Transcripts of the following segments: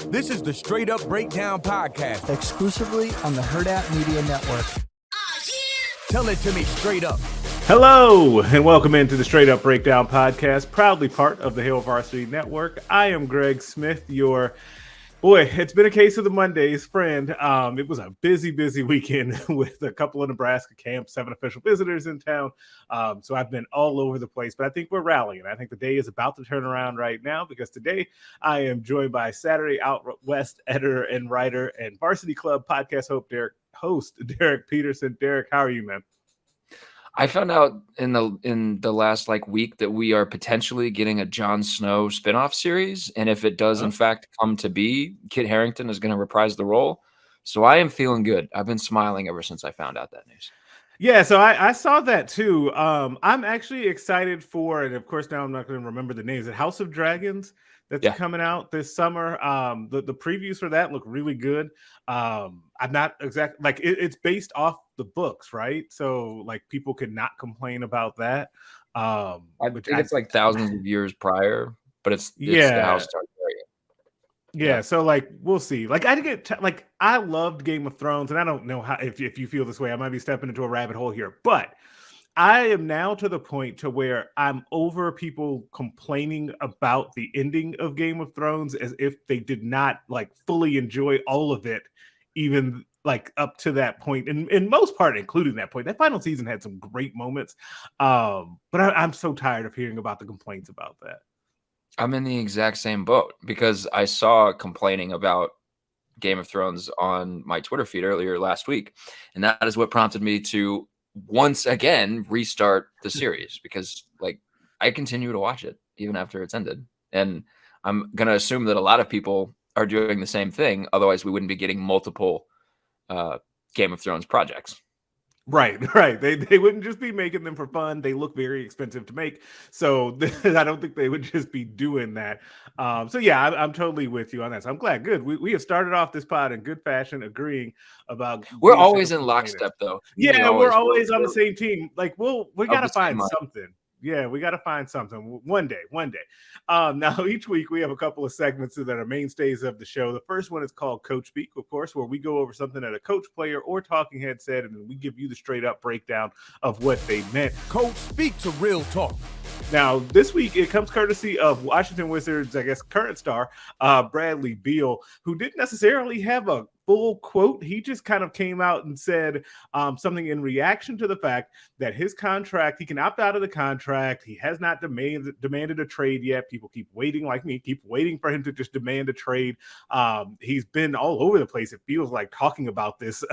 This is the Straight Up Breakdown Podcast. Exclusively on the Hurrdat Media Network. Tell it to me straight up. Hello, and welcome into the Straight Up Breakdown Podcast, proudly part of the Varsity Network. I am Greg Smith, it's been a case of the Mondays friend. It was a busy weekend with a couple of Nebraska camps, 7 official visitors in town. So I've been all over the place, but I think we're rallying. I think the day is about to turn around right now because today I am joined by Saturday Out West editor and writer and Varsity Club podcast host Derek Peterson. Derek, how are you, man? I found out in the last week that we are potentially getting a Jon Snow spinoff series, and if it does in fact come to be, Kit Harington is going to reprise the role. So I am feeling good. I've been smiling ever since I found out that news. Yeah, so I saw that too. I'm actually excited for, and of course now I'm not going to remember the names. House of Dragons that's coming out this summer. The previews for that look really good. I'm not exactly it's based off the books, right? So people could not complain about that. I think it's thousands of years prior, but it's the House Targaryen. Yeah, so we'll see. I loved Game of Thrones, and I don't know how if you feel this way, I might be stepping into a rabbit hole here, but I am now to the point to where I'm over people complaining about the ending of Game of Thrones as if they did not fully enjoy all of it, even up to that point, and in most part, including that point. That final season had some great moments, but I'm so tired of hearing about the complaints about that. I'm in the exact same boat because I saw complaining about Game of Thrones on my Twitter feed earlier last week, and that is what prompted me to once again restart the series because I continue to watch it even after it's ended, and I'm going to assume that a lot of people are doing the same thing. Otherwise, we wouldn't be getting multiple Game of Thrones projects. Right. They wouldn't just be making them for fun. They look very expensive to make. So I don't think they would just be doing that. So yeah, I'm totally with you on that. So I'm glad. Good. We have started off this pod in good fashion, agreeing about. We're always in lockstep, though. Yeah, we're always on the same team. We got to find something. Yeah, we got to find something one day. Now, each week we have a couple of segments that are mainstays of the show. The first one is called Coach Speak, of course, where we go over something that a coach, player, or talking head said, and then we give you the straight up breakdown of what they meant. Coach Speak to Real Talk. Now, this week it comes courtesy of Washington Wizards, current star, Bradley Beal, who didn't necessarily have a full quote. He just kind of came out and said something in reaction to the fact that his contract, he can opt out of the contract. He has not demanded a trade yet. People keep waiting, like me, keep waiting for him to just demand a trade. He's been all over the place. It feels like talking about this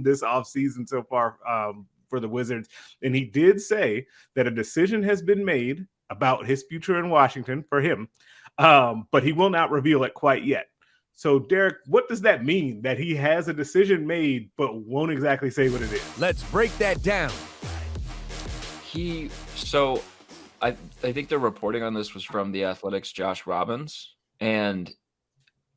this offseason so far for the Wizards. And he did say that a decision has been made about his future in Washington for him, but he will not reveal it quite yet. So, Derek, what does that mean that he has a decision made but won't exactly say what it is? Let's break that down. I think the reporting on this was from The Athletic's Josh Robbins, and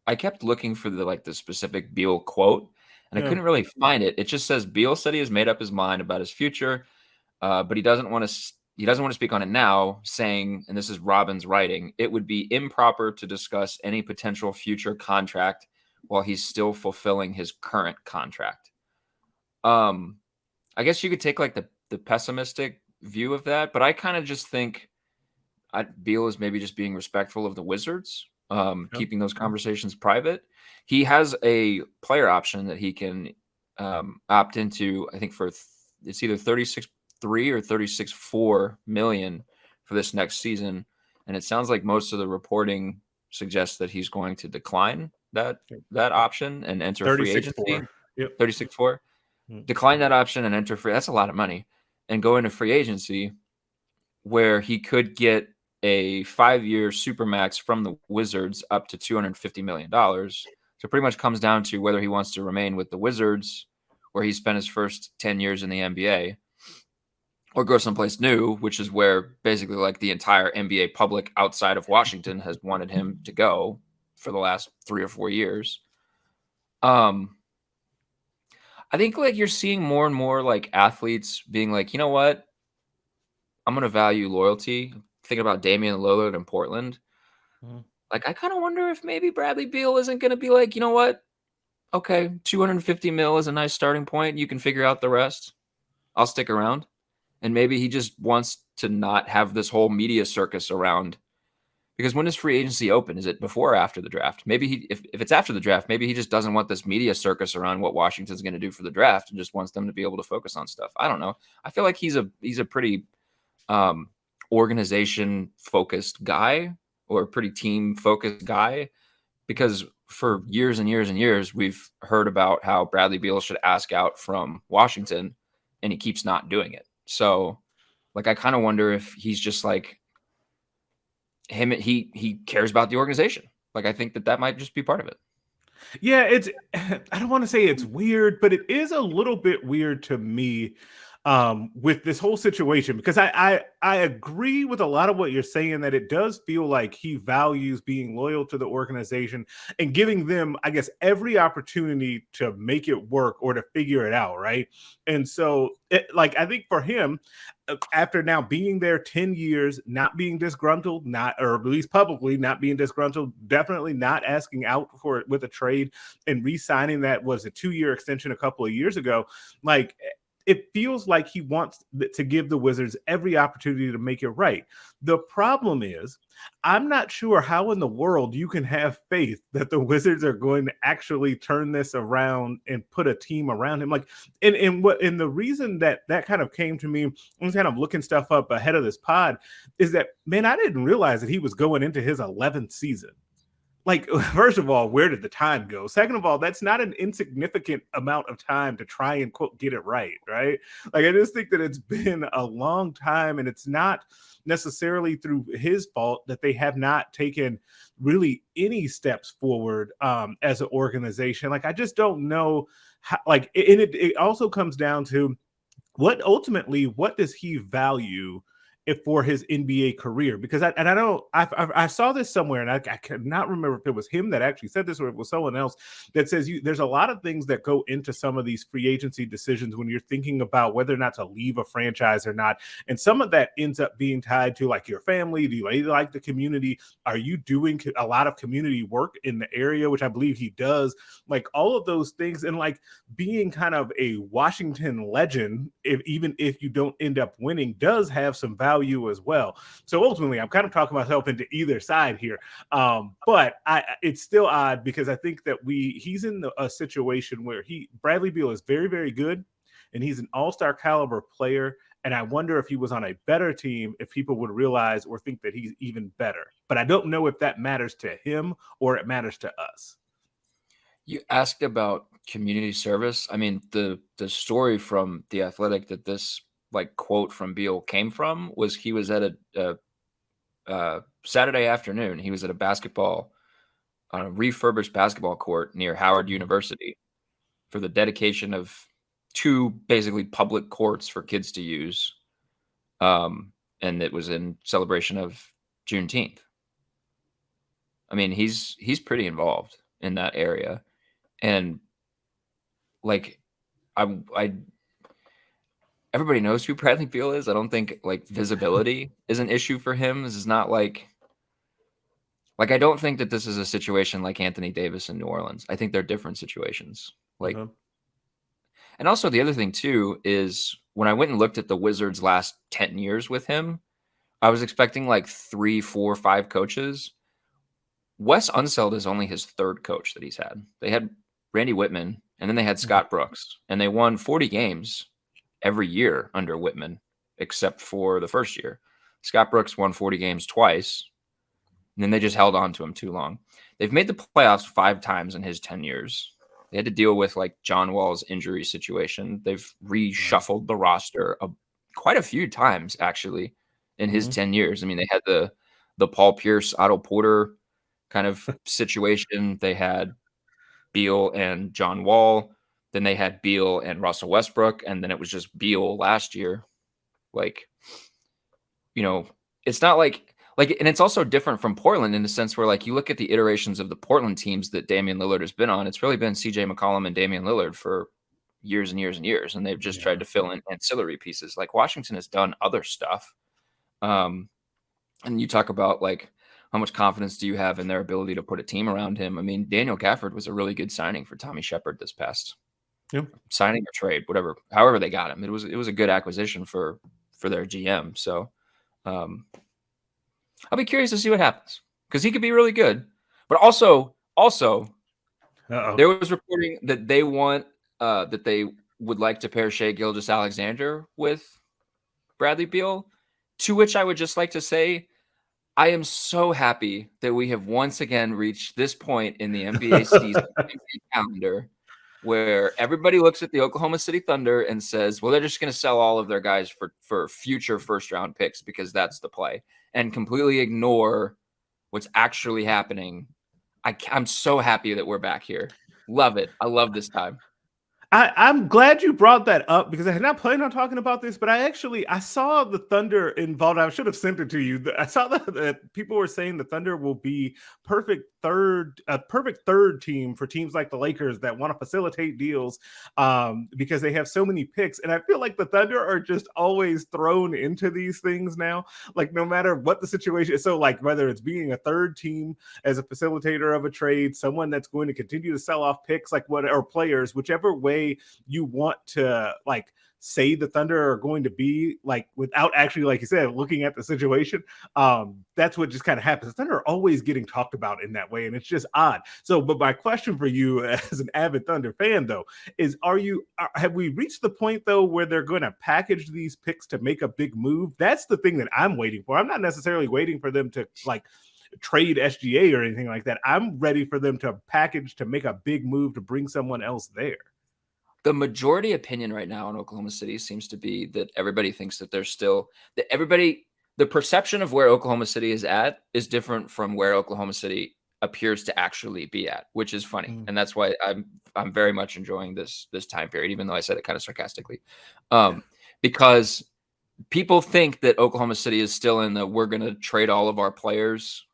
I kept looking for the specific Beal quote, and I couldn't really find it. It just says Beal said he has made up his mind about his future, but he doesn't want to speak on it now, saying, and this is Robbins writing, it would be improper to discuss any potential future contract while he's still fulfilling his current contract. I guess you could take the pessimistic view of that, but I kind of just think Beal is maybe just being respectful of the Wizards, keeping those conversations private. He has a player option that he can opt into, I think it's either 36.3 or 36.4 million for this next season, and it sounds like most of the reporting suggests that he's going to decline that option and enter free agency. 36.4. Decline that option and enter free. That's a lot of money, and go into free agency where he could get a 5-year supermax from the Wizards up to $250 million. So it pretty much comes down to whether he wants to remain with the Wizards, where he spent his first 10 years in the NBA, or go someplace new, which is where basically the entire NBA public outside of Washington has wanted him to go for the last 3 or 4 years. I think you're seeing more and more athletes being you know what? I'm going to value loyalty. Thinking about Damian Lillard in Portland. Like, I kind of wonder if maybe Bradley Beal isn't going to be like, you know what? Okay, 250 mil is a nice starting point. You can figure out the rest. I'll stick around. And maybe he just wants to not have this whole media circus around. Because when does free agency open? Is it before or after the draft? Maybe if it's after the draft, maybe he just doesn't want this media circus around what Washington's going to do for the draft and just wants them to be able to focus on stuff. I don't know. I feel like he's a pretty organization focused guy, or a pretty team focused guy, because for years and years and years, we've heard about how Bradley Beal should ask out from Washington, and he keeps not doing it. So, like, I kind of wonder if he's just like he cares about the organization. Like, I think that might just be part of it. Yeah, it's I don't want to say it's weird, but it is a little bit weird to me with this whole situation, because I agree with a lot of what you're saying, that it does feel like he values being loyal to the organization and giving them, I guess, every opportunity to make it work or to figure it out, right? And so like, I think for him, after now being there 10 years, not being disgruntled, not, or at least publicly not being disgruntled, definitely not asking out for it with a trade, and re-signing that was a 2-year extension a couple of years ago, like, it feels like he wants to give the Wizards every opportunity to make it right. The problem is, I'm not sure how in the world you can have faith that the Wizards are going to actually turn this around and put a team around him. Like, and the reason that kind of came to me, I was kind of looking stuff up ahead of this pod, is that, man, I didn't realize that he was going into his 11th season. Like, first of all, where did the time go? Second of all, that's not an insignificant amount of time to try and, quote, get it right, right? Like, I just think that it's been a long time, and it's not necessarily through his fault that they have not taken really any steps forward as an organization. Like, I just don't know how, like, and it also comes down to what does he value if for his NBA career? Because I saw this somewhere, and I cannot remember if it was him that actually said this or it was someone else that says there's a lot of things that go into some of these free agency decisions when you're thinking about whether or not to leave a franchise or not. And some of that ends up being tied to, like, your family. Do you like the community? Are you doing a lot of community work in the area, which I believe he does? Like, all of those things, and like being kind of a Washington legend, even if you don't end up winning, does have some value as well. So ultimately, I'm kind of talking myself into either side here. But it's still odd, because I think that he's in a situation where Bradley Beal is very, very good, and he's an all-star caliber player. And I wonder if he was on a better team, if people would realize or think that he's even better. But I don't know if that matters to him or it matters to us. You asked about community service. I mean, the story from The Athletic that this, like, quote from Beal came from was he was at a Saturday afternoon. He was at on a refurbished basketball court near Howard University for the dedication of 2 basically public courts for kids to use. And it was in celebration of Juneteenth. I mean, he's pretty involved in that area. And, like, everybody knows who Bradley Beal is. I don't think, like, visibility is an issue for him. This is not like I don't think that this is a situation like Anthony Davis in New Orleans. I think they're different situations. Like, and also the other thing too is when I went and looked at the Wizards' last 10 years with him, I was expecting like 3, 4, 5 coaches. Wes Unseld is only his 3rd coach that he's had. They had Randy Whitman, and then they had Scott Brooks, and they won 40 games every year under Whitman, except for the first year. Scott Brooks won 40 games twice, and then they just held on to him too long. They've made the playoffs 5 times in his 10 years. They had to deal with, like, John Wall's injury situation. They've reshuffled the roster quite a few times, actually, in his 10 years. I mean, they had the Paul Pierce, Otto Porter kind of situation. They had Beal and John Wall. Then they had Beal and Russell Westbrook. And then it was just Beal last year. Like, you know, it's not like, and it's also different from Portland in the sense where, like, you look at the iterations of the Portland teams that Damian Lillard has been on, it's really been CJ McCollum and Damian Lillard for years and years and years. And they've just tried to fill in ancillary pieces. Like, Washington has done other stuff. And you talk about, like, how much confidence do you have in their ability to put a team around him? I mean, Daniel Gafford was a really good signing for Tommy Shepard this past signing or trade, whatever, however they got him. It was a good acquisition for their GM. So I'll be curious to see what happens because he could be really good. But also there was reporting that they want that they would like to pair Shai Gilgeous-Alexander with Bradley Beal, to which I would just like to say, I am so happy that we have once again reached this point in the NBA season NBA calendar where everybody looks at the Oklahoma City Thunder and says, well, they're just going to sell all of their guys for future first-round picks because that's the play, and completely ignore what's actually happening. I'm so happy that we're back here. Love it. I love this time. I'm glad you brought that up because I had not planned on talking about this, but I saw the Thunder involved. I should have sent it to you. I saw that people were saying the Thunder will be a perfect third team for teams like the Lakers that want to facilitate deals because they have so many picks. And I feel like the Thunder are just always thrown into these things now, like no matter what the situation is. So like whether it's being a third team as a facilitator of a trade, someone that's going to continue to sell off picks, like or players, whichever way you want to like say the Thunder are going to be, like without actually, like you said, looking at the situation, that's what just kind of happens. The Thunder are always getting talked about in that way, and it's just odd. So, but my question for you as an avid Thunder fan, though, is have we reached the point though where they're going to package these picks to make a big move? That's the thing that I'm waiting for. I'm not necessarily waiting for them to like trade SGA or anything like that. I'm ready for them to package to make a big move to bring someone else there. The majority opinion right now in Oklahoma City seems to be that everybody thinks that the perception of where Oklahoma City is at is different from where Oklahoma City appears to actually be at, which is funny. And that's why I'm very much enjoying this time period, even though I said it kind of sarcastically, because people think that Oklahoma City is still in the, we're going to trade all of our players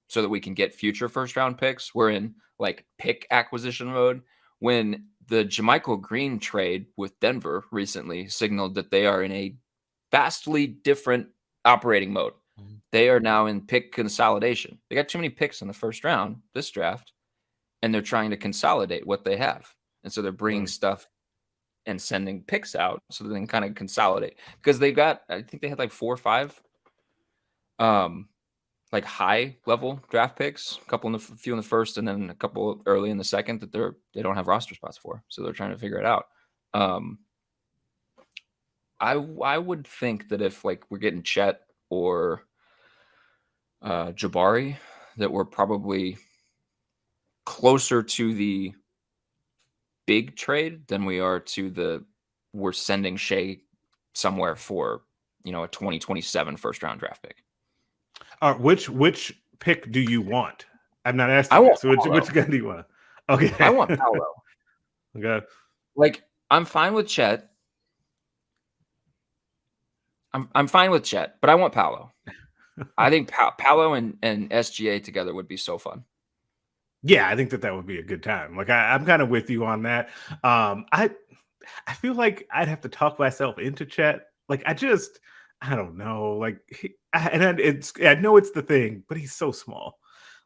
so that we can get future first round picks. We're in like pick acquisition mode, when the JaMychal Green trade with Denver recently signaled that they are in a vastly different operating mode. They are now in pick consolidation. They got too many picks in the first round, this draft, and they're trying to consolidate what they have. And so they're bringing stuff and sending picks out so that they can kind of consolidate, because they've got, I think they had like 4 or 5 like high level draft picks, a few in the first, and then a couple early in the second that they don't have roster spots for. So they're trying to figure it out. I would think that if like we're getting Chet or Jabari, that we're probably closer to the big trade than we are to we're sending Shai somewhere for, a 2027 first round draft pick. Which pick do you want? I'm not asking you. So which guy do you want? Okay. I want Paolo. Okay. Like, I'm fine with Chet. I'm fine with Chet, but I want Paolo. I think Paolo and SGA together would be so fun. Yeah, I think that would be a good time. Like I'm kind of with you on that. I feel like I'd have to talk myself into Chet. Like I don't know. Like I know it's the thing, but he's so small.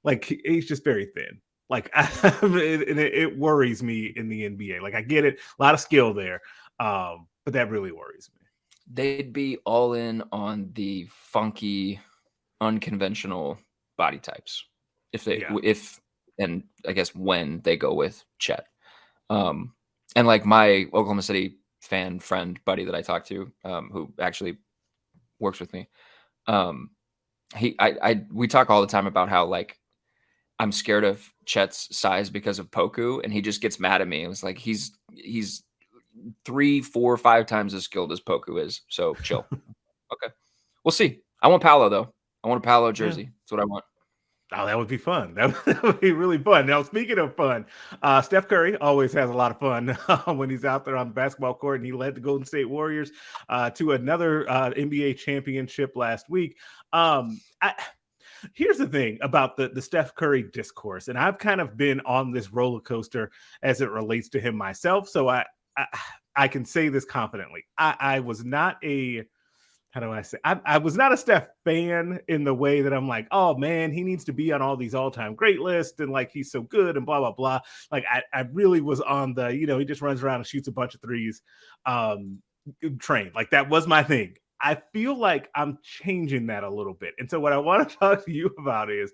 Like he's just very thin. Like it worries me in the NBA. Like I get it, a lot of skill there, but that really worries me. They'd be all in on the funky, unconventional body types and I guess when they go with Chet. And like my Oklahoma City fan friend buddy that I talked to, who actually works with me, we talk all the time about how like I'm scared of Chet's size because of Poku, and he just gets mad at me. It was like he's 3, 4, 5 times as skilled as Poku is. So chill. Okay, we'll see. I want Paolo though. I want a Paolo jersey. That's what I want. Oh, that would be fun. That would be really fun. Now, speaking of fun, Steph Curry always has a lot of fun when he's out there on the basketball court, and he led the Golden State Warriors to another NBA championship last week. Here's the thing about the Steph Curry discourse, and I've kind of been on this roller coaster as it relates to him myself, so I can say this confidently. I was not a how do I say? I was not a Steph fan in the way that I'm like, oh man, he needs to be on all these all-time great lists and like he's so good and blah blah blah. Like I really was on the, he just runs around and shoots a bunch of threes train. Like that was my thing. I feel like I'm changing that a little bit. And so what I want to talk to you about is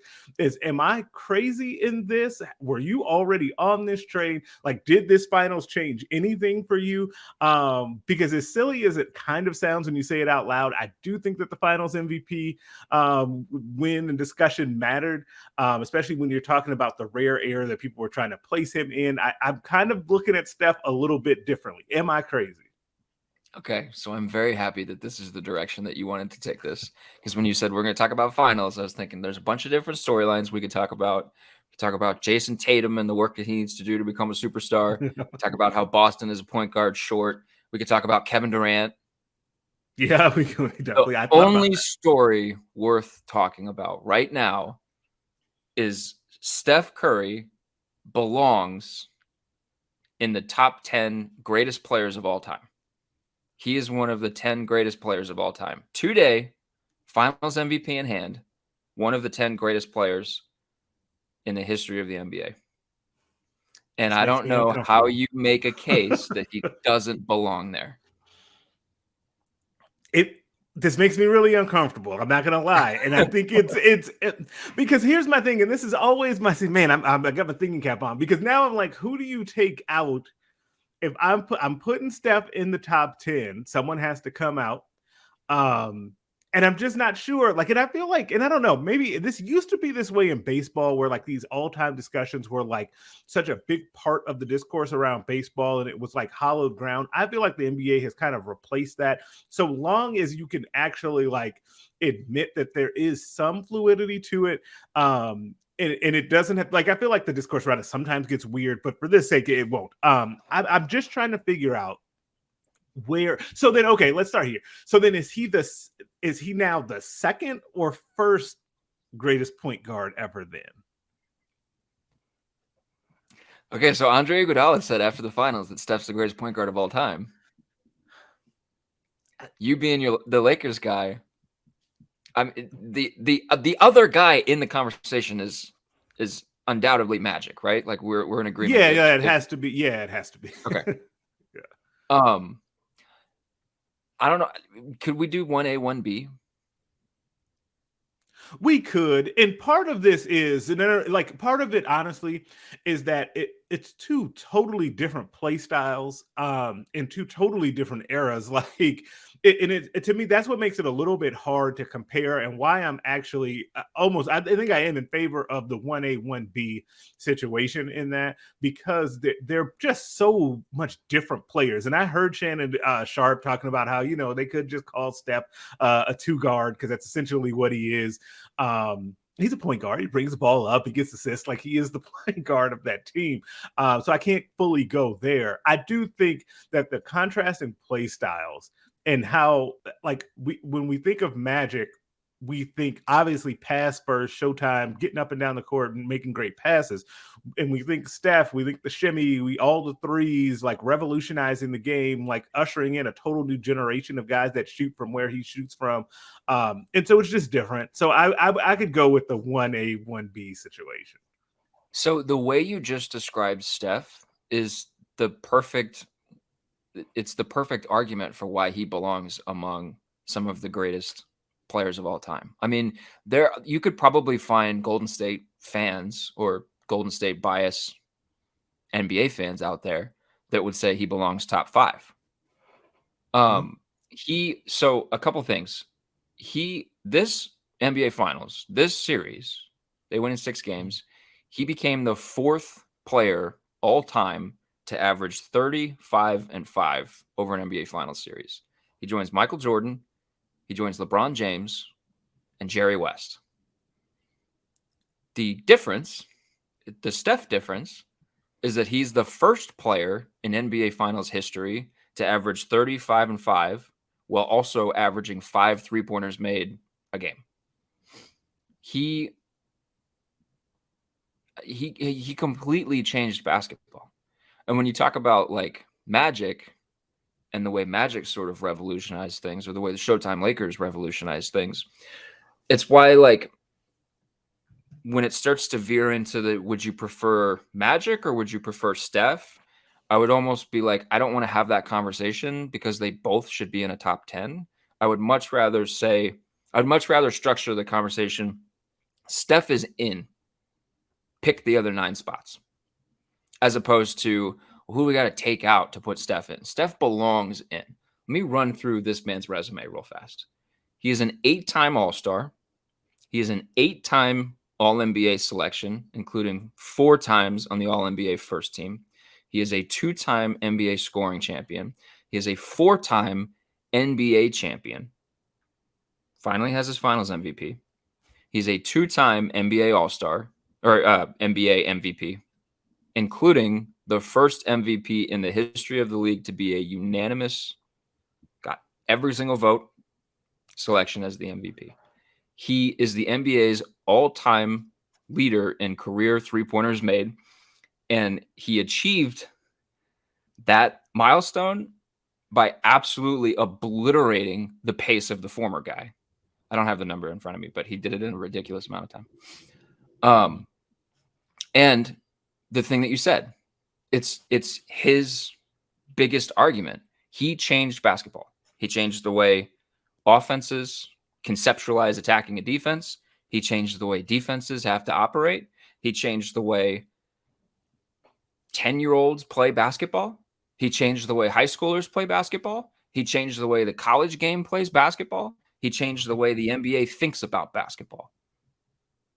am I crazy in this? Were you already on this train? Like, did this finals change anything for you? Because as silly as it kind of sounds when you say it out loud, I do think that the finals MVP win and discussion mattered, especially when you're talking about the rare air that people were trying to place him in. I'm kind of looking at Steph a little bit differently. Am I crazy? Okay, so I'm very happy that this is the direction that you wanted to take this. Because when you said we're going to talk about finals, I was thinking there's a bunch of different storylines we could talk about. We could talk about Jason Tatum and the work that he needs to do to become a superstar. We could talk about how Boston is a point guard short. We could talk about Kevin Durant. Yeah, we definitely. The only story worth talking about right now is Steph Curry belongs in the top 10 greatest players of all time. He is one of the 10 greatest players of all time. Today, finals MVP in hand, one of the 10 greatest players in the history of the NBA. And I don't know how you make a case that he doesn't belong there. This makes me really uncomfortable. I'm not gonna lie, and I think it's because here's my thing, and this is always my thing. Man, I got my thinking cap on because now I'm like, who do you take out? If I'm putting Steph in the top 10, someone has to come out. And I'm just not sure. Like, and I feel like, and I don't know, maybe this used to be this way in baseball where like these all-time discussions were like such a big part of the discourse around baseball and it was like hollowed ground. I feel like the NBA has kind of replaced that. So long as you can actually like admit that there is some fluidity to it, and it doesn't have, like, I feel like the discourse around it sometimes gets weird, but for this sake, it won't. I'm just trying to figure out where. So then, okay, let's start here. So then, is he now the second or first greatest point guard ever? Then, okay, so Andre Iguodala said after the finals that Steph's the greatest point guard of all time. You being the Lakers guy. The other guy in the conversation is undoubtedly Magic, right? Like we're in agreement. Yeah, it has to be. Yeah, it has to be. Okay. Yeah. I don't know. Could we do 1A, 1B? We could, and part of this is, like, part of it, honestly, is that it's two totally different play styles, in two totally different eras. Like, to me, that's what makes it a little bit hard to compare, and why I'm actually I think I am in favor of the 1A, 1B situation in that, because they're just so much different players. And I heard Shannon Sharp talking about how, they could just call Steph a two guard because that's essentially what he is. He's a point guard. He brings the ball up. He gets assists. Like, he is the point guard of that team. So I can't fully go there. I do think that the contrast in play styles and how, like, when we think of Magic, we think obviously pass first, showtime, getting up and down the court and making great passes. And we think Steph, we think the shimmy, all the threes, like revolutionizing the game, like ushering in a total new generation of guys that shoot from where he shoots from. And so it's just different. So I could go with the 1A, 1B situation. So the way you just described Steph is the perfect argument for why he belongs among some of the greatest players of all time. I mean, you could probably find Golden State fans or Golden State bias NBA fans out there that would say he belongs top 5. So a couple things. This NBA Finals, this series, they win in 6 games. He became the 4th player all time to average 35 and 5 over an NBA Finals series. He joins Michael Jordan, he joins LeBron James, and Jerry West. The difference, the Steph difference, is that he's the first player in NBA Finals history to average 35 and 5 while also averaging 5 3-pointers made a game. He completely changed basketball. And when you talk about like Magic, and the way Magic sort of revolutionized things, or the way the Showtime Lakers revolutionized things. It's why, like, when it starts to veer into the would you prefer Magic or would you prefer Steph, I would almost be like, I don't want to have that conversation because they both should be in a top 10. I'd much rather structure the conversation. Steph is in. Pick the other 9 spots. As opposed to who we got to take out to put Steph in. Steph belongs in. Let me run through this man's resume real fast. He is an 8-time All-Star. He is an 8-time All-NBA selection, including 4 times on the All-NBA first team. He is a 2-time NBA scoring champion. He is a 4-time NBA champion. Finally has his finals MVP. He's a 2-time NBA All-Star, or NBA MVP, including the first MVP in the history of the league to be a unanimous, got every single vote, selection as the MVP. He is the NBA's all-time leader in career three-pointers made, and he achieved that milestone by absolutely obliterating the pace of the former guy. I don't have the number in front of me, but he did it in a ridiculous amount of time. And the thing that you said, it's his biggest argument. He changed basketball. He changed the way offenses conceptualize attacking a defense. He changed the way defenses have to operate. He changed the way 10-year-olds play basketball. He changed the way high schoolers play basketball. He changed the way the college game plays basketball. He changed the way the NBA thinks about basketball.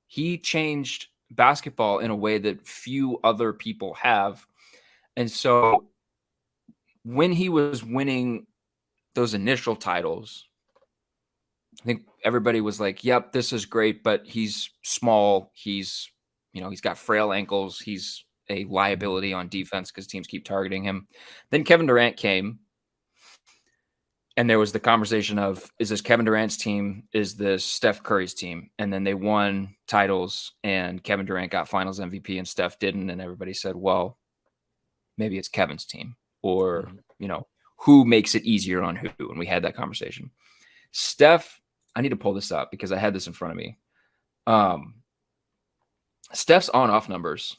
He changed basketball in a way that few other people have. And so when he was winning those initial titles, I think everybody was like, yep, this is great, but he's small. He's got frail ankles. He's a liability on defense because teams keep targeting him. Then Kevin Durant came, and there was the conversation of, is this Kevin Durant's team? Is this Steph Curry's team? And then they won titles, and Kevin Durant got finals MVP and Steph didn't. And everybody said, well, maybe it's Kevin's team, or, who makes it easier on who? And we had that conversation. Steph, I need to pull this up because I had this in front of me. Steph's on-off numbers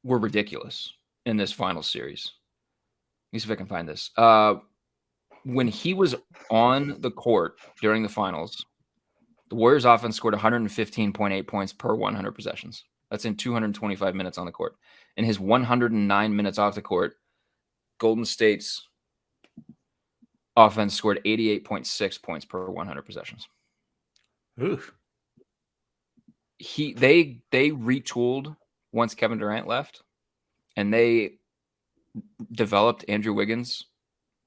were ridiculous in this final series. Let me see if I can find this. When he was on the court during the finals, the Warriors offense scored 115.8 points per 100 possessions. That's in 225 minutes on the court. In his 109 minutes off the court, Golden State's offense scored 88.6 points per 100 possessions. Oof. They retooled once Kevin Durant left, and they developed Andrew Wiggins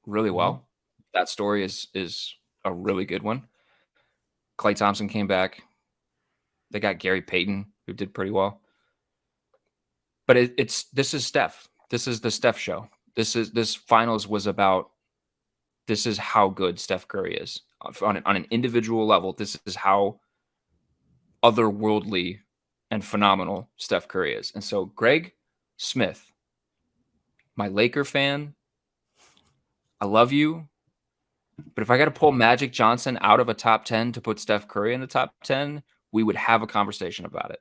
really well. That story is a really good one. Klay Thompson came back. They got Gary Payton, who did pretty well. But this is Steph. This is the Steph show. This finals was about, this is how good Steph Curry is. On an individual level, this is how otherworldly and phenomenal Steph Curry is. And so Greg Smith, my Laker fan, I love you. But if I got to pull Magic Johnson out of a top 10 to put Steph Curry in the top 10, we would have a conversation about it.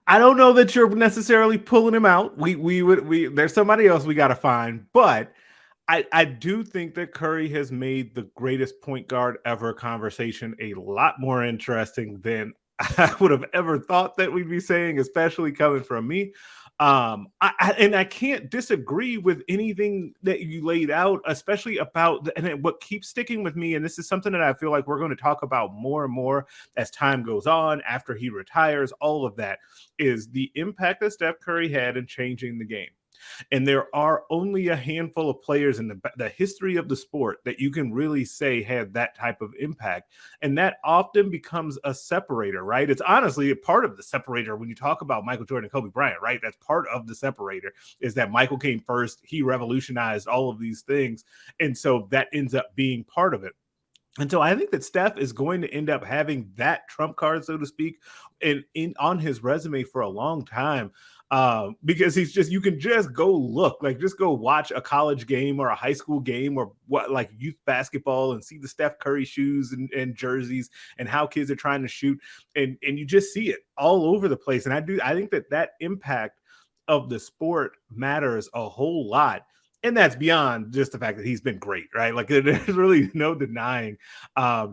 I don't know that you're necessarily pulling him out. There's somebody else we got to find, but I do think that Curry has made the greatest point guard ever conversation a lot more interesting than I would have ever thought that we'd be saying, especially coming from me. I can't disagree with anything that you laid out, especially about what keeps sticking with me. And this is something that I feel like we're going to talk about more and more as time goes on after he retires. All of that is the impact that Steph Curry had in changing the game. And there are only a handful of players in the history of the sport that you can really say had that type of impact. And that often becomes a separator, right? It's honestly a part of the separator when you talk about Michael Jordan and Kobe Bryant, right? That's part of the separator, is that Michael came first. He revolutionized all of these things. And so that ends up being part of it. And so I think that Steph is going to end up having that trump card, so to speak, in on his resume for a long time. Because you can just go look, like just go watch a college game or a high school game or what, like youth basketball, and see the Steph Curry shoes and jerseys and how kids are trying to shoot. And you just see it all over the place. And I think that impact of the sport matters a whole lot. And that's beyond just the fact that he's been great, right? Like there's really no denying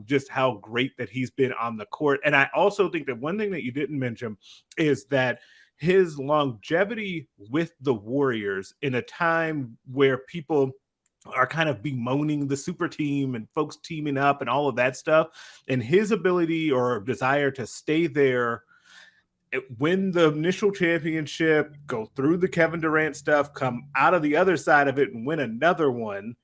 just how great that he's been on the court. And I also think that one thing that you didn't mention is that his longevity with the Warriors in a time where people are kind of bemoaning the super team and folks teaming up and all of that stuff, and his ability or desire to stay there, win the initial championship, go through the Kevin Durant stuff, come out of the other side of it and win another one,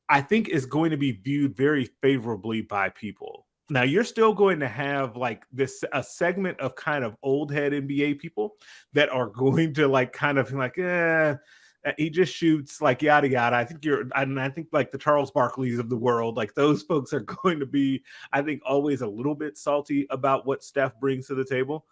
I think is going to be viewed very favorably by people. Now, you're still going to have like a segment of kind of old head NBA people that are going to like kind of like, he just shoots, like yada yada. I think like the Charles Barkleys of the world, like those folks are going to be, I think, always a little bit salty about what Steph brings to the table.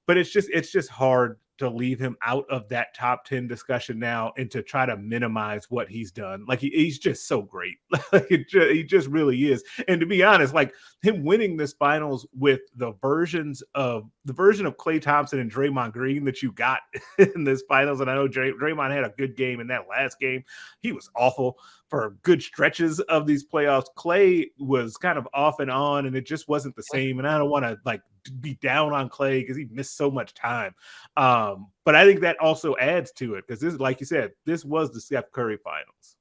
But it's just hard to leave him out of that top 10 discussion now and to try to minimize what he's done. Like he's just so great. Like he just really is. And to be honest, like him winning this finals with the version of Klay Thompson and Draymond Green that you got in this finals. And I know Draymond had a good game in that last game. He was awful for good stretches of these playoffs. Klay was kind of off and on, and it just wasn't the same. And I don't want to like be down on Klay because he missed so much time. But I think that also adds to it because this, like you said, this was the Steph Curry finals.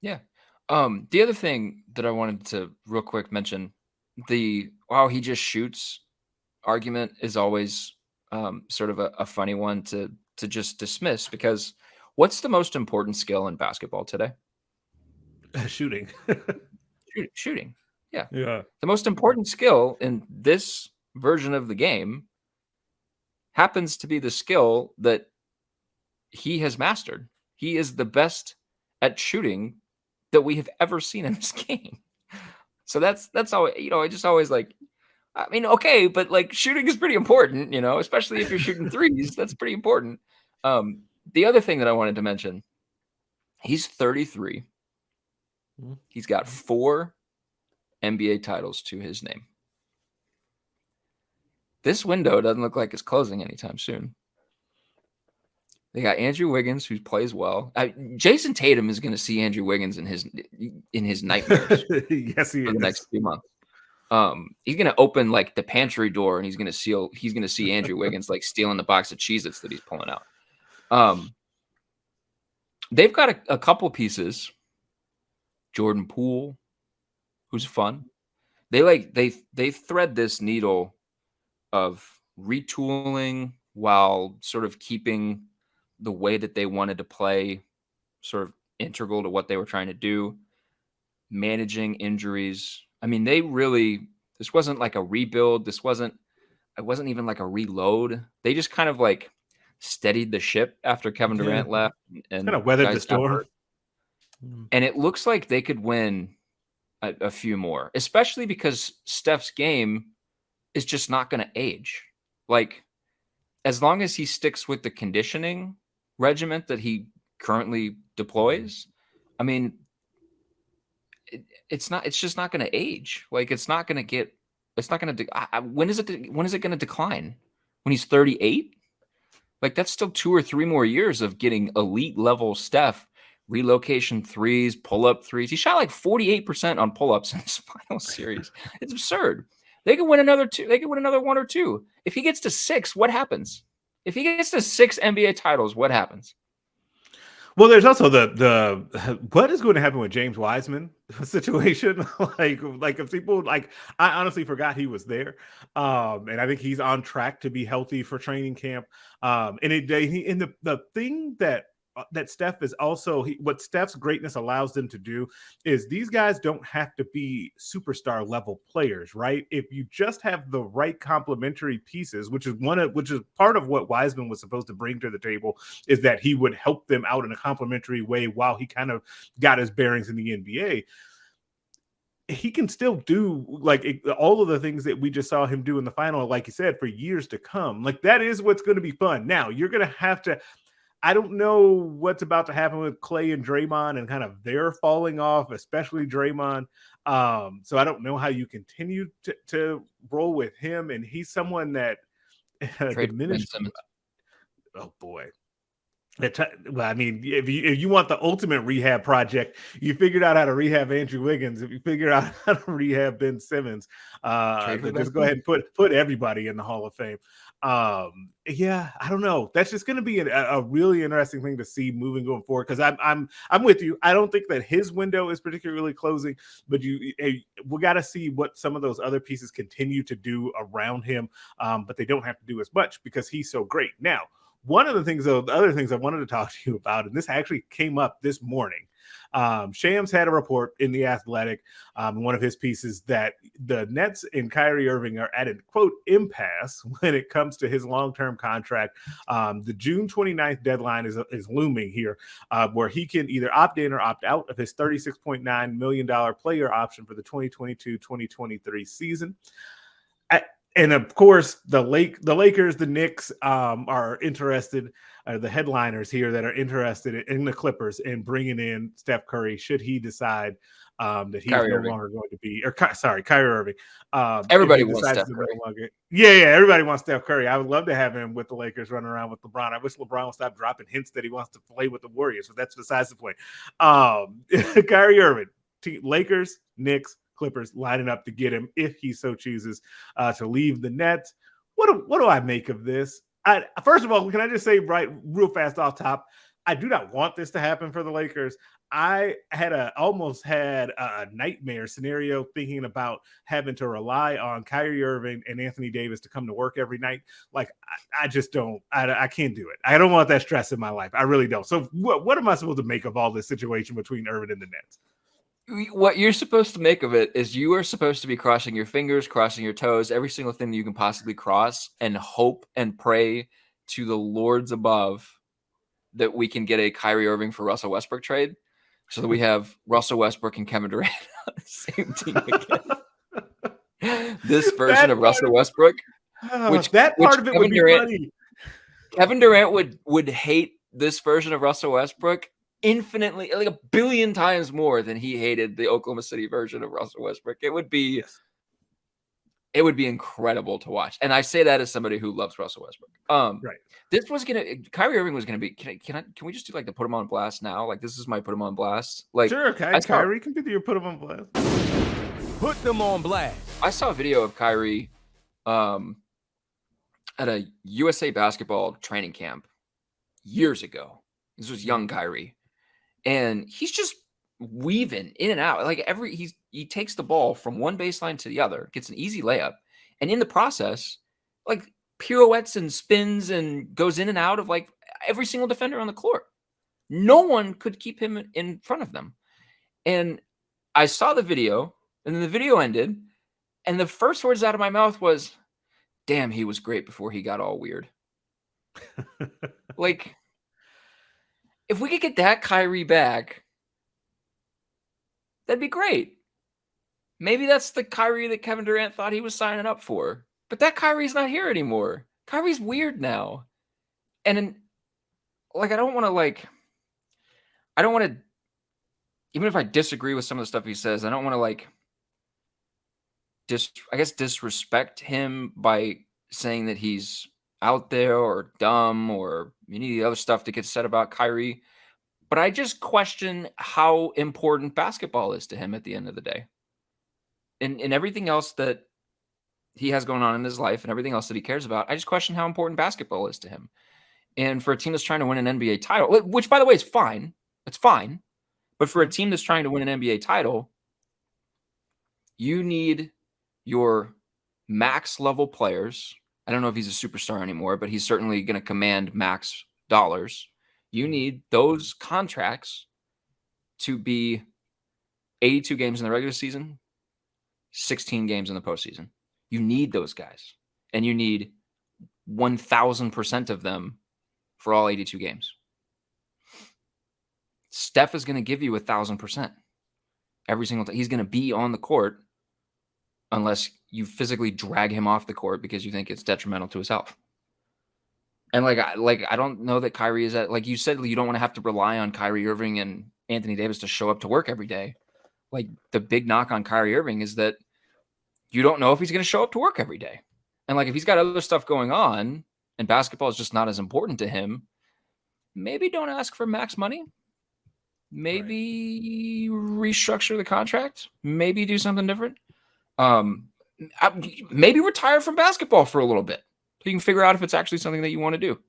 Yeah. The other thing that I wanted to real quick mention, the wow, he just shoots argument is always sort of a funny one to just dismiss, because what's the most important skill in basketball today? Shooting. Shooting. Yeah. Yeah. The most important skill in this version of the game happens to be the skill that he has mastered. He is the best at shooting that we have ever seen in this game. So that's how, I just always like, I mean, okay, but like shooting is pretty important, especially if you're shooting threes. That's pretty important. The other thing that I wanted to mention, he's 33. He's got 4 NBA titles to his name. This window doesn't look like it's closing anytime soon. They got Andrew Wiggins, who plays well. Jason Tatum is going to see Andrew Wiggins in his nightmares. Yes, he is. For the next few months. He's going to open like the pantry door, and he's going to see Andrew Wiggins like stealing the box of Cheez-Its that he's pulling out. They've got a couple pieces. Jordan Poole, who's fun. They thread this needle of retooling while sort of keeping the way that they wanted to play sort of integral to what they were trying to do, managing injuries. I mean, this wasn't like a rebuild. It wasn't even like a reload. They just kind of like steadied the ship after Kevin Durant left and kind of weathered the storm. And it looks like they could win a few more, especially because Steph's game is just not going to age. Like, as long as he sticks with the conditioning regiment that he currently deploys, I mean, it's just not going to age. Like, when is it going to decline? When he's 38? Like, that's still 2 or 3 more years of getting elite level Steph. Relocation threes, pull-up threes. He shot like 48% on pull-ups in this final series. It's absurd. They could win another 2. They could win another 1 or 2. If he gets to 6, what happens? If he gets to 6 NBA titles, what happens? Well, there's also the what is going to happen with James Wiseman situation. like if people like, I honestly forgot he was there, and I think he's on track to be healthy for training camp. And the thing that Steph is also, what Steph's greatness allows them to do is these guys don't have to be superstar level players, right? If you just have the right complementary pieces, which is part of what Wiseman was supposed to bring to the table, is that he would help them out in a complementary way while he kind of got his bearings in the NBA. he can still do all of the things that we just saw him do in the final, like you said, for years to come. Like, that is what's going to be fun. Now you're going to have to, I don't know what's about to happen with Clay and Draymond and kind of their falling off, especially Draymond. So I don't know how you continue to roll with him. And he's someone that Trade for Ben diminished. Simmons. Oh boy. Well, I mean, if you want the ultimate rehab project, you figured out how to rehab Andrew Wiggins. If you figured out how to rehab Ben Simmons, then just go ahead and put everybody in the Hall of Fame. Yeah, I don't know. That's just going to be a really interesting thing to see going forward. Because I'm with you. I don't think that his window is particularly closing, but we got to see what some of those other pieces continue to do around him. But they don't have to do as much because he's so great now. One of the things, though, the other things I wanted to talk to you about, and this actually came up this morning. Shams had a report in The Athletic, in one of his pieces, that the Nets and Kyrie Irving are at a, quote, impasse when it comes to his long-term contract. The June 29th deadline is looming here, where he can either opt in or opt out of his $36.9 million player option for the 2022-2023 season. And of course, the Lakers, the Knicks are interested. The headliners here that are interested in the Clippers and bringing in Steph Curry, should he decide that he's Kyrie no Irving. longer going to be, Kyrie Irving. Everybody wants Steph Curry. Yeah, everybody wants Steph Curry. I would love to have him with the Lakers running around with LeBron. I wish LeBron would stop dropping hints that he wants to play with the Warriors, but that's besides the point. Kyrie Irving, Lakers, Knicks, Clippers lining up to get him if he so chooses to leave the Nets. What do I make of this? First of all, can I just say real fast off top, I do not want this to happen for the Lakers. I almost had a nightmare scenario thinking about having to rely on Kyrie Irving and Anthony Davis to come to work every night. Like, I just don't. I can't do it. I don't want that stress in my life. I really don't. So what am I supposed to make of all this situation between Irving and the Nets? What you're supposed to make of it is you are supposed to be crossing your fingers, crossing your toes, every single thing that you can possibly cross, and hope and pray to the Lords above that we can get a Kyrie Irving for Russell Westbrook trade, so that we have Russell Westbrook and Kevin Durant on the same team again. This version of Russell Westbrook, which part of it would be funny. Kevin Durant would hate this version of Russell Westbrook infinitely, like 1 billion times more than he hated the Oklahoma City version of Russell Westbrook. It would be incredible to watch. And I say that as somebody who loves Russell Westbrook. Right. This was Kyrie Irving was gonna be. Can we just do like the put him on blast now? Like, this is my put him on blast. Like, sure, Kyrie can do your put him on blast. Put them on blast. I saw a video of Kyrie at a USA basketball training camp years ago. This was young Kyrie. And he's just weaving in and out. Like, he takes the ball from one baseline to the other, gets an easy layup, and in the process, like, pirouettes and spins and goes in and out of like every single defender on the court. No one could keep him in front of them. And I saw the video, and then the video ended, and the first words out of my mouth was, "Damn, he was great before he got all weird." Like, if we could get that Kyrie back, that'd be great. Maybe that's the Kyrie that Kevin Durant thought he was signing up for. But that Kyrie's not here anymore. Kyrie's weird now. And like, I don't want to, even if I disagree with some of the stuff he says, I don't want to like disrespect him by saying that he's out there or dumb or any of the other stuff that gets said about Kyrie. But I just question how important basketball is to him at the end of the day. And everything else that he has going on in his life and everything else that he cares about, I just question how important basketball is to him. And for a team that's trying to win an NBA title, which, by the way, is fine. It's fine. But for a team that's trying to win an NBA title, you need your max level players. I don't know if he's a superstar anymore, but he's certainly going to command max dollars. You need those contracts to be 82 games in the regular season, 16 games in the postseason. You need those guys, and you need 1,000% of them for all 82 games. Steph is going to give you 1,000%. every single time. He's going to be on the court unless you physically drag him off the court because you think it's detrimental to his health. And I don't know that Kyrie is at, like you said, you don't want to have to rely on Kyrie Irving and Anthony Davis to show up to work every day. Like, the big knock on Kyrie Irving is that you don't know if he's going to show up to work every day. And like, if he's got other stuff going on and basketball is just not as important to him, maybe don't ask for max money. Maybe restructure the contract. Maybe do something different. Maybe retire from basketball for a little bit so you can figure out if it's actually something that you want to do.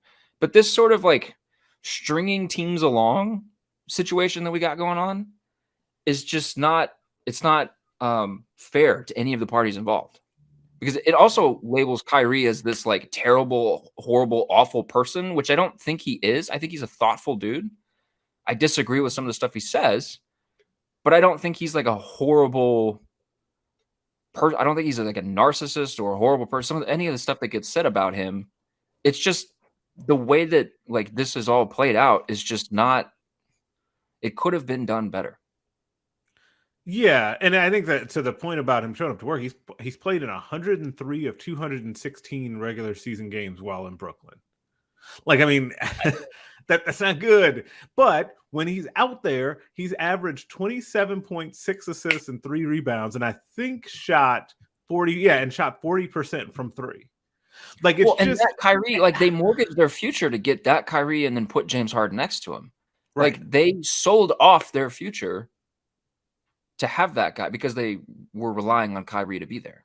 But this sort of like stringing teams along situation that we got going on is just not, it's not fair to any of the parties involved, because it also labels Kyrie as this like terrible, horrible, awful person, which I don't think he is. I think he's a thoughtful dude. I disagree with some of the stuff he says, but I don't think he's like a horrible person. I don't think he's like a narcissist or a horrible person. Any of the stuff that gets said about him, it's just the way that like this is all played out is just not, it could have been done better. Yeah, and I think that to the point about him showing up to work, he's played in 103 of 216 regular season games while in Brooklyn. Like, I mean, that's not good. But when he's out there, he's averaged 27.6 assists and 3 rebounds, and I think shot 40% from 3. Like, it's and just that Kyrie, like they mortgaged their future to get that Kyrie and then put James Harden next to him. right. Like, they sold off their future to have that guy because they were relying on Kyrie to be there.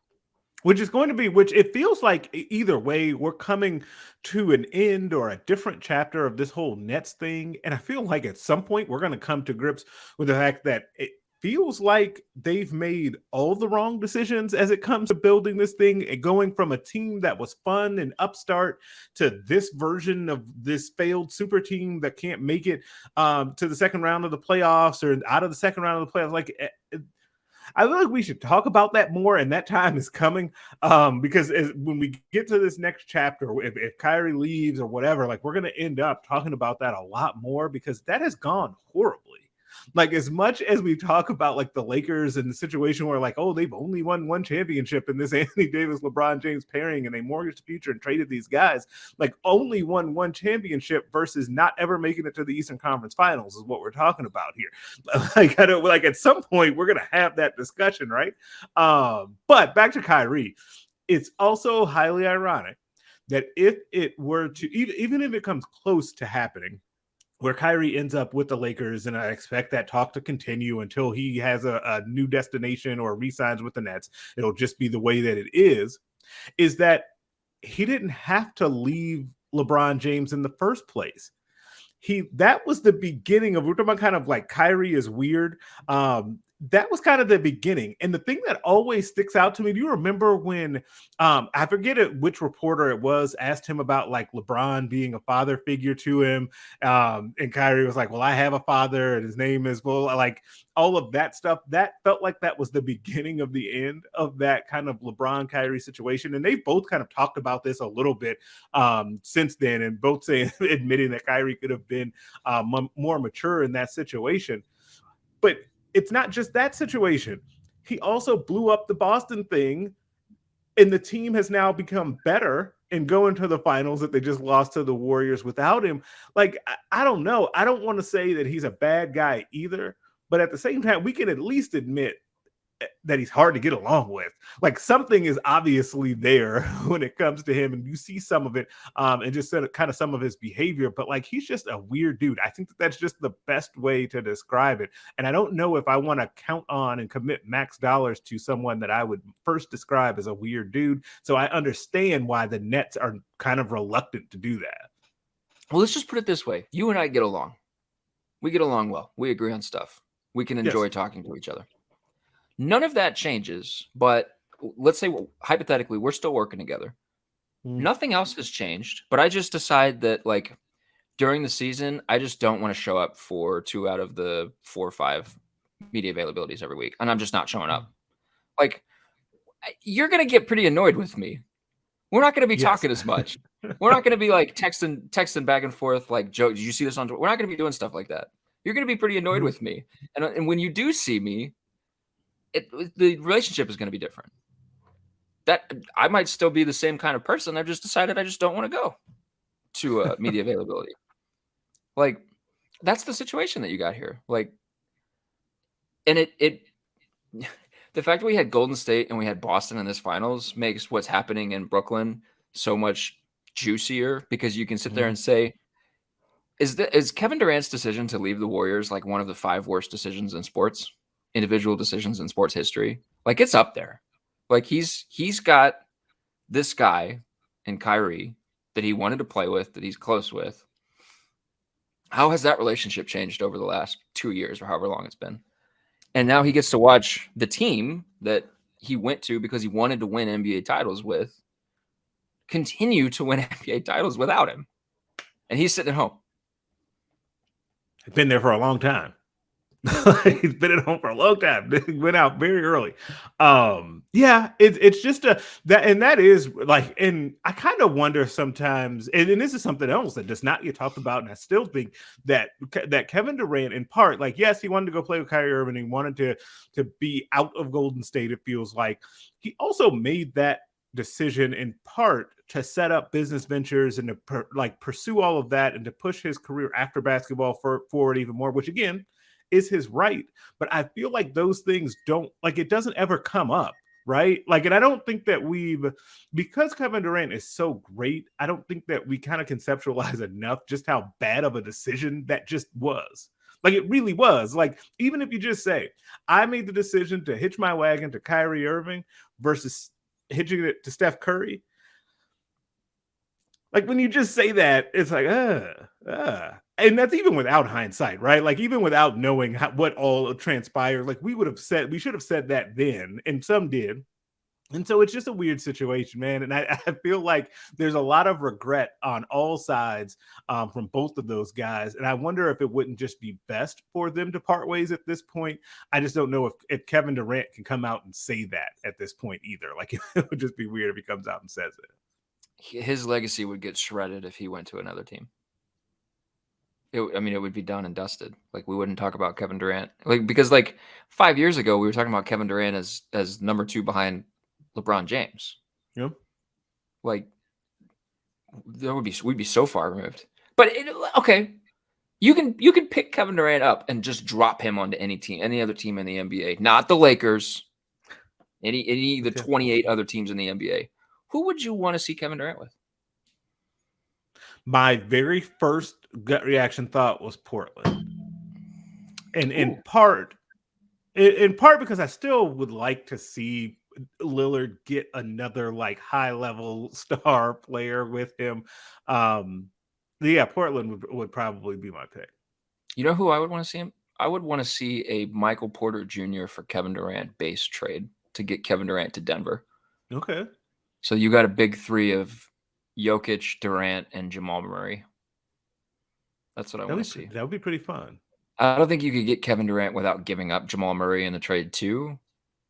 Which it feels like either way, we're coming to an end or a different chapter of this whole Nets thing. And I feel like at some point we're going to come to grips with the fact that it feels like they've made all the wrong decisions as it comes to building this thing and going from a team that was fun and upstart to this version of this failed super team that can't make it to the second round of the playoffs or out of the second round of the playoffs. Like, I feel like we should talk about that more, and that time is coming. Because when we get to this next chapter, if Kyrie leaves or whatever, like we're going to end up talking about that a lot more because that has gone horribly. Like, as much as we talk about like the Lakers and the situation where like, oh, they've only won one championship in this Anthony Davis, LeBron James pairing, and they mortgaged the future and traded these guys, like only won one championship versus not ever making it to the Eastern Conference Finals is what we're talking about here. Like, I don't like at some point we're gonna have that discussion, right? But back to Kyrie, it's also highly ironic that if it were to even if it comes close to happening, where Kyrie ends up with the Lakers, and I expect that talk to continue until he has a new destination or re-signs with the Nets. It'll just be the way that it is that he didn't have to leave LeBron James in the first place. That was the beginning of, we're talking about kind of like Kyrie is weird. That was kind of the beginning. And the thing that always sticks out to me, do you remember when I forget which reporter it was, asked him about like LeBron being a father figure to him, and Kyrie was like, well, I have a father and his name is, well, like all of that stuff. That felt like that was the beginning of the end of that kind of LeBron Kyrie situation. And they've both kind of talked about this a little bit since then, and both admitting that Kyrie could have been more mature in that situation. But it's not just that situation. He also blew up the Boston thing, and the team has now become better and going to the finals that they just lost to the Warriors without him. Like, I don't know. I don't want to say that he's a bad guy either, but at the same time, we can at least admit that he's hard to get along with. Like, something is obviously there when it comes to him, and you see some of it and just kind of some of his behavior, but like, he's just a weird dude. I think that's just the best way to describe it. And I don't know if I want to count on and commit max dollars to someone that I would first describe as a weird dude. So I understand why the Nets are kind of reluctant to do that. Well, let's just put it this way. You and I get along. We get along well. We agree on stuff. We can enjoy talking to each other. None of that changes, but let's say hypothetically we're still working together. Nothing else has changed, but I just decide that like during the season, I just don't want to show up for 2 out of the 4 or 5 media availabilities every week, and I'm just not showing up. Like, you're going to get pretty annoyed with me. We're not going to be talking as much. We're not going to be like texting back and forth like, Joe, did you see this on Twitter? We're not going to be doing stuff like that. You're going to be pretty annoyed with me. And when you do see me, the relationship is going to be different. That I might still be the same kind of person. I've just decided I just don't want to go to media availability. Like, that's the situation that you got here. Like, and it the fact that we had Golden State and we had Boston in this finals makes what's happening in Brooklyn so much juicier, because you can sit there and say, is Kevin Durant's decision to leave the Warriors like one of the 5 worst decisions in sports, individual decisions in sports history? Like, it's up there. Like, he's got this guy in Kyrie that he wanted to play with, that he's close with. How has that relationship changed over the last 2 years or however long it's been? And now he gets to watch the team that he went to because he wanted to win NBA titles with continue to win NBA titles without him. And he's sitting at home. He's been there for a long time. He's been at home for a long time. He went out very early. Yeah, it's just that is like, and I kind of wonder sometimes, and this is something else that does not get talked about, and I still think that Kevin Durant, in part, like, yes, he wanted to go play with Kyrie Irving, he wanted to be out of Golden State. It feels like he also made that decision in part to set up business ventures and to pursue all of that and to push his career after basketball forward even more, which again is his right. But I feel like those things it doesn't ever come up, right? Like, and I don't think that because Kevin Durant is so great, I don't think that we kind of conceptualize enough just how bad of a decision that just was. Like, it really was. Like, even if you just say, I made the decision to hitch my wagon to Kyrie Irving versus hitching it to Steph Curry. Like, when you just say that, it's like, and that's even without hindsight, right? Like, even without knowing what all transpired, like, we should have said that then, and some did. And so it's just a weird situation, man. And I feel like there's a lot of regret on all sides from both of those guys. And I wonder if it wouldn't just be best for them to part ways at this point. I just don't know if Kevin Durant can come out and say that at this point either. Like, it would just be weird if he comes out and says it. His legacy would get shredded if he went to another team. It would be done and dusted. Like, we wouldn't talk about Kevin Durant, because 5 years ago we were talking about Kevin Durant as number 2 behind LeBron James. Yep. Like, we'd be so far removed. But okay, you can pick Kevin Durant up and just drop him onto any team, any other team in the NBA, not the Lakers, any of the 28 other teams in the NBA. Who would you want to see Kevin Durant with? My very first gut reaction thought was Portland. And in part because I still would like to see Lillard get another high level star player with him. Yeah, Portland would probably be my pick. You know who I would want to see him? I would want to see a Michael Porter Jr. for Kevin Durant base trade to get Kevin Durant to Denver. Okay. So you got a big 3 of Jokic, Durant, and Jamal Murray. That's what I want to see. That would be pretty fun. I don't think you could get Kevin Durant without giving up Jamal Murray in the trade too.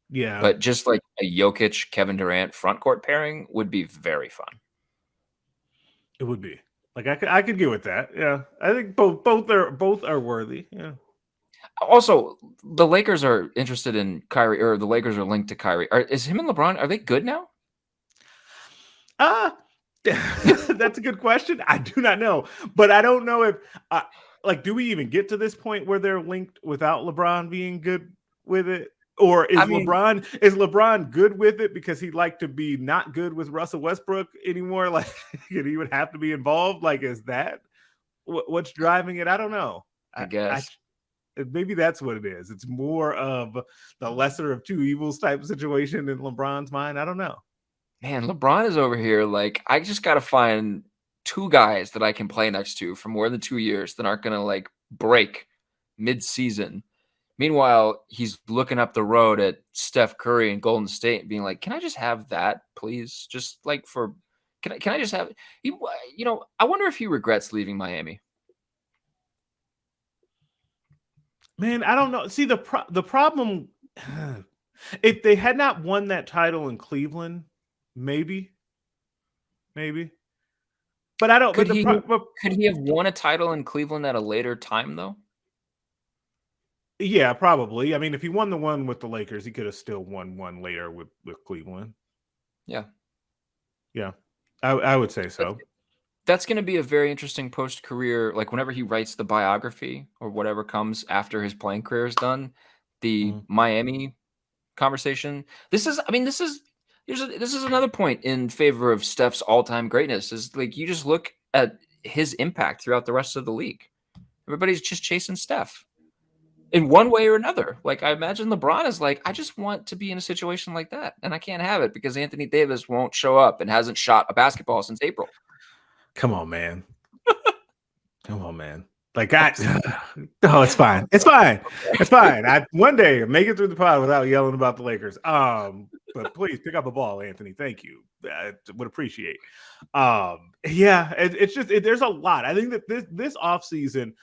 Yeah. But just like a Jokic, Kevin Durant front court pairing would be very fun. It would be. Like, I could get with that. Yeah. I think both are worthy. Yeah. Also, the Lakers are interested in Kyrie, or the Lakers are linked to Kyrie. Is him and LeBron, are they good now? That's a good question. I do not know, but I don't know if do we even get to this point where they're linked without LeBron being good with it? Or is LeBron good with it because he'd like to be not good with Russell Westbrook anymore? Like, he would have to be involved. Like, is that what's driving it? I don't know. I guess maybe that's what it is. It's more of the lesser of two evils type of situation in LeBron's mind. I don't know. Man, LeBron is over here. Like, I just got to find 2 guys that I can play next to for more than 2 years that aren't going to break mid-season. Meanwhile, he's looking up the road at Steph Curry and Golden State and being like, can I just have that, please? Just can I just have, I wonder if he regrets leaving Miami. Man, I don't know. See, the problem, if they had not won that title in Cleveland, maybe. But I don't. Could he have won a title in Cleveland at a later time, though? Yeah, probably. I mean, if he won the one with the Lakers, he could have still won one later with Cleveland. Yeah. Yeah, I would say so. That's going to be a very interesting post-career, like whenever he writes the biography or whatever comes after his playing career is done, the Miami conversation. This is another point in favor of Steph's all-time greatness is like you just look at his impact throughout the rest of the league. Everybody's just chasing Steph in one way or another. Like I imagine LeBron is like, I just want to be in a situation like that, and I can't have it because Anthony Davis won't show up and hasn't shot a basketball since April. Come on, man. Come on, man. Like oh, it's fine. It's fine. It's fine. I one day make it through the pod without yelling about the Lakers. But please pick up a ball, Anthony. Thank you. I would appreciate. Yeah, it's just there's a lot. I think that this offseason,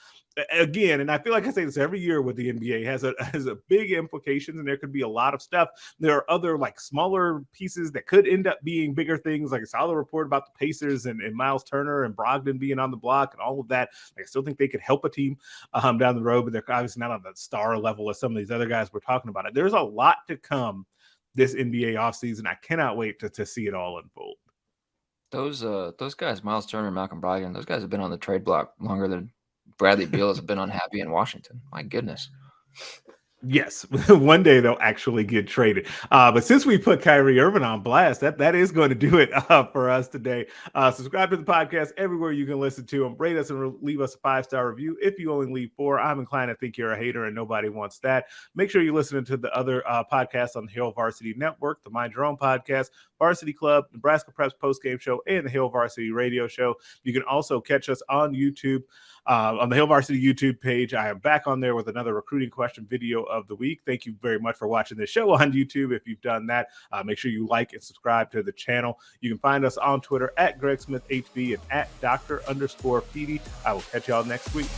again, and I feel like I say this every year with the NBA, has a big implications, and there could be a lot of stuff. There are other like smaller pieces that could end up being bigger things. Like I saw the report about the Pacers and Miles Turner and Brogdon being on the block and all of that. Like, I still think they could help a team down the road, but they're obviously not on the star level of some of these other guys we're talking about. There's a lot to come this NBA offseason. I cannot wait to see it all unfold. Those guys, Miles Turner and Malcolm Brogdon, those guys have been on the trade block longer than Bradley Beal has been unhappy in Washington. My goodness. Yes, one day they'll actually get traded. But since we put Kyrie Irving on blast, that is going to do it for us today. Subscribe to the podcast everywhere you can listen to them. Rate us and leave us a 5-star review. If you only leave 4, I'm inclined to think you're a hater and nobody wants that. Make sure you're listening to the other podcasts on the Hill Varsity Network, the Mind Your Own podcast, Varsity Club, Nebraska Preps postgame show, and the Hill Varsity Radio Show. You can also catch us on YouTube, on the Hill Varsity YouTube page. I am back on there with another recruiting question video of the week. Thank you very much for watching this show on YouTube. If you've done that, make sure you like and subscribe to the channel. You can find us on Twitter at Greg Smith HB and at Dr._Petey. I will catch y'all next week.